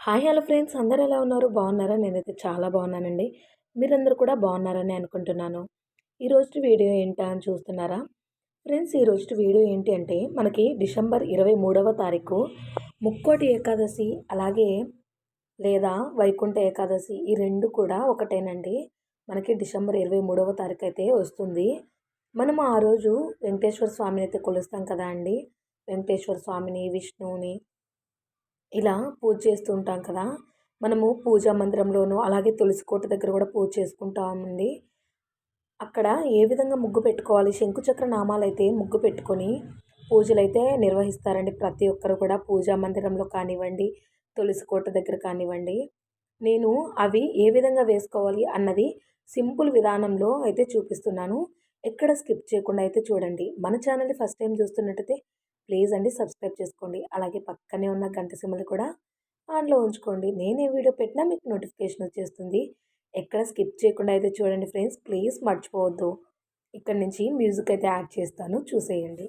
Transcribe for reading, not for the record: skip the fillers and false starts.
Hi hello friends, అందరూ ఎలా ఉన్నారు? బాగున్నారా? నేనైతే చాలా బాగున్నానండి. మీరందరూ కూడా బాగున్నారని అనుకుంటున్నాను. ఈరోజు వీడియో ఏంటా అని చూస్తున్నారా? ఫ్రెండ్స్, ఈరోజు వీడియో ఏంటి అంటే మనకి డిసెంబర్ 23వ తారీఖు ముక్కోటి ఏకాదశి, అలాగే లేదా వైకుంఠ ఏకాదశి, ఈ రెండు కూడా ఒకటేనండి. మనకి డిసెంబర్ 23వ తారీఖు అయితే వస్తుంది. మనం ఆ రోజు వెంకటేశ్వర స్వామిని అయితే కొలుస్తాం కదా అండి. వెంకటేశ్వర స్వామిని, విష్ణువుని ఇలా పూజ చేస్తూ ఉంటాం కదా. మనము పూజా మందిరంలోనూ, అలాగే తులసి కోట దగ్గర కూడా పూజ చేసుకుంటామండి. అక్కడ ఏ విధంగా ముగ్గు పెట్టుకోవాలి, శంకుచక్ర నామాలైతే ముగ్గు పెట్టుకొని పూజలైతే నిర్వహిస్తారండి. ప్రతి ఒక్కరు కూడా పూజా మందిరంలో కానివ్వండి, తులసి కోట దగ్గర కానివ్వండి. నేను అవి ఏ విధంగా వేసుకోవాలి అన్నది సింపుల్ విధానంలో అయితే చూపిస్తున్నాను. ఎక్కడ స్కిప్ చేయకుండా అయితే చూడండి. మన ఛానల్ని ఫస్ట్ టైం చూస్తున్నట్టయితే ప్లీజ్ అండి సబ్స్క్రైబ్ చేసుకోండి. అలాగే పక్కనే ఉన్న గంట సింబల్ కూడా ఆన్లో ఉంచుకోండి. నేను ఏ వీడియో పెట్టినా మీకు నోటిఫికేషన్ వచ్చేస్తుంది. ఎక్కడ స్కిప్ చేయకుండా అయితే చూడండి ఫ్రెండ్స్, ప్లీజ్ మర్చిపోవద్దు. ఇక్కడ నుంచి మ్యూజిక్ అయితే యాడ్ చేస్తాను, చూసేయండి.